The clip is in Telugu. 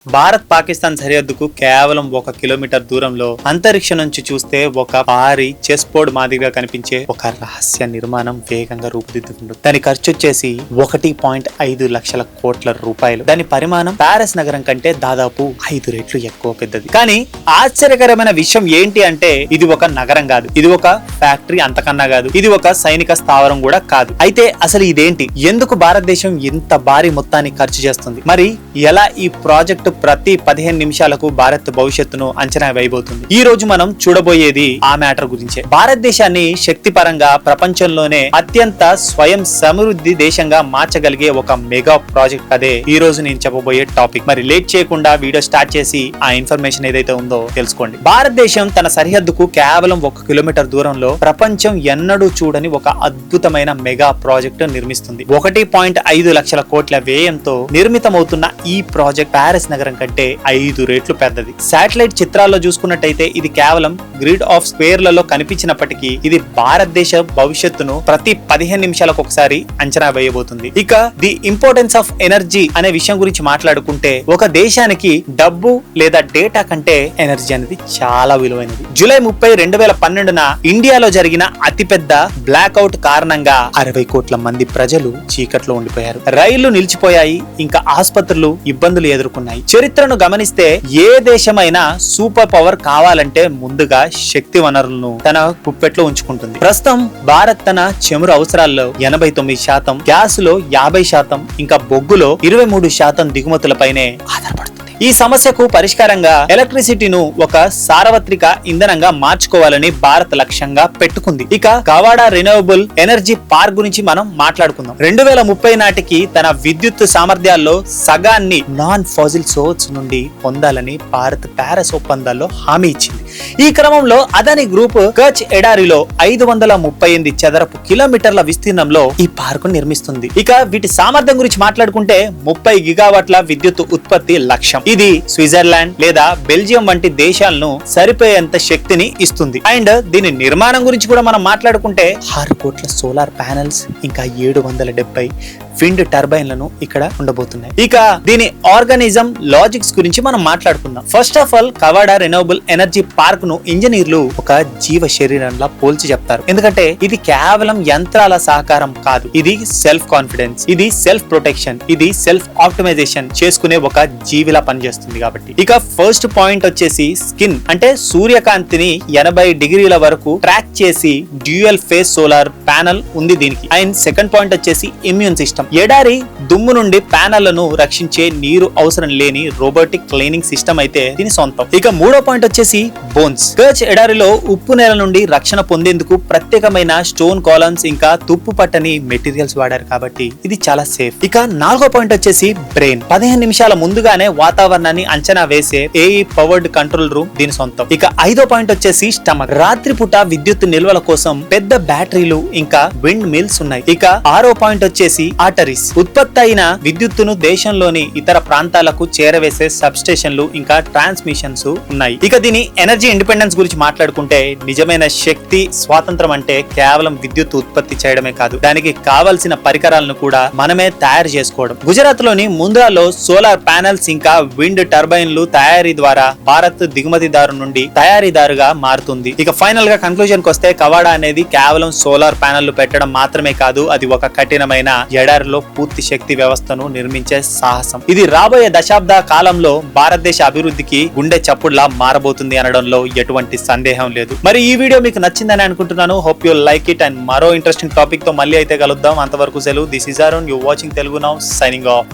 భారత్ పాకిస్తాన్ సరిహద్దుకు కేవలం 1 కిలోమీటర్ దూరంలో అంతరిక్షం నుంచి చూస్తే ఒక భారీ చెస్ బోర్డ్ మాదిరిగా కనిపించే ఒక రహస్య నిర్మాణం వేగంగా రూపుదిద్దుకుంటుంది. దాని ఖర్చు వచ్చేసి 1.5 లక్షల కోట్ల రూపాయలు. దాని పరిమాణం ప్యారిస్ నగరం కంటే దాదాపు 5 రెట్లు ఎక్కువ పెద్దది. కానీ ఆశ్చర్యకరమైన విషయం ఏంటి అంటే ఇది ఒక నగరం కాదు, ఇది ఒక ఫ్యాక్టరీ అంతకన్నా కాదు, ఇది ఒక సైనిక స్థావరం కూడా కాదు. అయితే అసలు ఇదేంటి, ఎందుకు భారతదేశం ఇంత భారీ మొత్తాన్ని ఖర్చు చేస్తుంది, మరి ఎలా ఈ ప్రాజెక్టు ప్రతి 15 నిమిషాలకు భారత్ భవిష్యత్తును అంచనా వేయబోతుంది? ఈ రోజు మనం చూడబోయేది ఆ మ్యాటర్ గురించే. భారతదేశాన్ని శక్తి పరంగా ప్రపంచంలోనే అత్యంత స్వయం సమృద్ధి దేశంగా మార్చగలిగే ఒక మెగా ప్రాజెక్ట్ అదే ఈ రోజు నేను చెప్పబోయే టాపిక్. మరి లేట్ చేయకుండా వీడియో స్టార్ట్ చేసి ఆ ఇన్ఫర్మేషన్ ఏదైతే ఉందో తెలుసుకోండి. భారతదేశం తన సరిహద్దుకు కేవలం 1 కిలోమీటర్ దూరంలో ప్రపంచం ఎన్నడూ చూడని ఒక అద్భుతమైన మెగా ప్రాజెక్ట్ నిర్మిస్తుంది. 1.5 లక్షల కోట్ల వ్యయంతో నిర్మితమవుతున్న ఈ ప్రాజెక్ట్ ప్యారిస్ నగరం కంటే 5 రెట్లు పెద్దది. శాటిలైట్ చిత్రాల్లో చూసుకున్నట్టయితే ఇది కేవలం గ్రిడ్ ఆఫ్ స్క్వేర్లలో కనిపించినప్పటికీ ఇది భారతదేశ భవిష్యత్తును ప్రతి 15 నిమిషాలకు ఒకసారి అంచనా వేయబోతుంది. ఇక ది ఇంపార్టెన్స్ ఆఫ్ ఎనర్జీ అనే విషయం గురించి మాట్లాడుకుంటే ఒక దేశానికి డబ్బు లేదా డేటా కంటే ఎనర్జీ అనేది చాలా విలువైనది. జూలై 30, 2012న ఇండియాలో జరిగిన అతిపెద్ద బ్లాక్అవుట్ కారణంగా 60 కోట్ల మంది ప్రజలు చీకట్లో ఉండిపోయారు. రైళ్లు నిలిచిపోయాయి, ఇంకా ఆసుపత్రులు ఇబ్బందులు ఎదుర్కొన్నాయి. చరిత్రను గమనిస్తే ఏ దేశమైనా సూపర్ పవర్ కావాలంటే ముందుగా శక్తి వనరులను తన కుప్పెట్లో ఉంచుకుంటుంది. ప్రస్తుతం భారత్ తన చమురు అవసరాల్లో 89%, గ్యాస్ లో 50%, ఇంకా బొగ్గులో 23% దిగుమతులపైనే ఆధారపడుతుంది. ఈ సమస్యకు పరిష్కారంగా ఎలక్ట్రిసిటీను ఒక సార్వత్రిక ఇంధనంగా మార్చుకోవాలని భారత్ లక్ష్యంగా పెట్టుకుంది. ఇక కవాడా రెన్యూవబుల్ ఎనర్జీ పార్క్ గురించి మనం మాట్లాడుకుందాం. 2030 నాటికి తన విద్యుత్ సామర్థ్యాల్లో సగాన్ని నాన్ ఫాజిల్ సోర్స్ నుండి పొందాలని భారత్ ప్యారిస్ ఒప్పందాల్లో హామీ ఇచ్చింది. ఈ క్రమంలో అదాని గ్రూప్ కచ్ ఎడారిలో 538 చదరపు కిలోమీటర్ల విస్తీర్ణంలో ఈ పార్కు నిర్మిస్తుంది. ఇక వీటి సామర్థ్యం గురించి మాట్లాడుకుంటే 30 గిగావాట్ల విద్యుత్ ఉత్పత్తి లక్ష్యం. ఇది స్విట్జర్లాండ్ లేదా బెల్జియం వంటి దేశాలను సరిపోయేంత శక్తిని ఇస్తుంది. అండ్ దీని నిర్మాణం గురించి కూడా మనం మాట్లాడుకుంటే 6 కోట్ల సోలార్ ప్యానెల్స్, ఇంకా 770 విండ్ టర్బైన్లను ఇక్కడ ఉండబోతున్నాయి. ఇక దీని ఆర్గానిజం లాజిక్స్ గురించి మనం మాట్లాడుకుందాం. First of all Kavada renewable energy park ను ఇంజనీర్లు ఒక జీవ శరీరంలా పోల్చి చెప్తారు. ఎందుకంటే ఇది కేవలం యంత్రాల సహకారం కాదు, ఇది సెల్ఫ్ కాన్ఫిడెన్స్, ఇది సెల్ఫ్ ప్రొటెక్షన్, ఇది సెల్ఫ్ ఆప్టిమైజేషన్ చేసుకునే ఒక జీవిలా పనిచేస్తుంది. కాబట్టి ఇక ఫస్ట్ పాయింట్ వచ్చేసి స్కిన్, అంటే సూర్యకాంతిని 80 డిగ్రీల వరకు ట్రాక్ చేసి డ్యూయల్ ఫేస్ సోలార్ ప్యానల్ ఉంది దీనికి. అండ్ సెకండ్ పాయింట్ వచ్చేసి ఇమ్యూన్ సిస్టమ్. ఎడారి దుమ్ము నుండి ప్యానెళ్లను రక్షించే నీరు అవసరం లేని రోబోటిక్ క్లీనింగ్ సిస్టమ్ అయితే దీని సొంతం. ఇక మూడో పాయింట్ వచ్చేసి బోన్స్. కచ్ ఎడారిలో ఉప్పు నేల నుండి రక్షణ పొందేందుకు ప్రత్యేకమైన స్టోన్ కాలమ్స్, ఇంకా తుప్పు పట్టని మెటీరియల్స్ వాడారు కాబట్టి ఇది చాలా సేఫ్. ఇక నాలుగో పాయింట్ వచ్చేసి బ్రెయిన్. 15 నిమిషాల ముందుగానే వాతావరణాన్ని అంచనా వేసే ఏఐ పవర్డ్ కంట్రోల్ రూమ్ దీని సొంతం. ఇక ఐదో పాయింట్ వచ్చేసి స్టమక్. రాత్రిపూట విద్యుత్ నిల్వల కోసం పెద్ద బ్యాటరీలు, ఇంకా విండ్ మిల్స్ ఉన్నాయి. ఇక ఆరో పాయింట్ వచ్చేసి ఆర్టరీస్. ఉత్పత్తి అయిన విద్యుత్తును దేశంలోని ఇతర ప్రాంతాలకు చేరవేసే సబ్ స్టేషన్లు, ఇంకా ట్రాన్స్మిషన్స్ ఉన్నాయి. ఇక దీని ఎనర్జీ ఇండిపెండెన్స్ గురించి మాట్లాడుకుంటే నిజమైన శక్తి స్వాతంత్రం అంటే కేవలం విద్యుత్ ఉత్పత్తి చేయడమే కాదు, దానికి కావలసిన పరికరాలను కూడా మనమే తయారు చేసుకోవడం. గుజరాత్ లోని ముంద్రాలో సోలార్ ప్యానెల్స్, ఇంకా విండ్ టర్బైన్లు తయారీ ద్వారా భారత్ దిగుమతిదారు నుండి తయారీదారుగా మారుతుంది. ఇక ఫైనల్ గా కన్క్లూజన్ కి వస్తే కవాడా అనేది కేవలం సోలార్ ప్యానెల్లు పెట్టడం మాత్రమే కాదు, అది ఒక కఠినమైన ఎడారిలో పూర్తి శక్తి వ్యవస్థను నిర్మించే సాహసం. ఇది రాబోయే దశాబ్ద కాలంలో భారతదేశ అభివృద్ధికి గుండె చప్పుడులా మారబోతుంది అనడంలో ఎటువంటి సందేహం లేదు. మరి ఈ వీడియో మీకు నచ్చిందని అనుకుంటున్నాను. Hope you like it. And మరో ఇంట్రెస్టింగ్ టాపిక్ తో మళ్ళీ అయితే కలుద్దాం. అంతవరకు సెలవు. This is Arun, you watching Telugu now, signing off.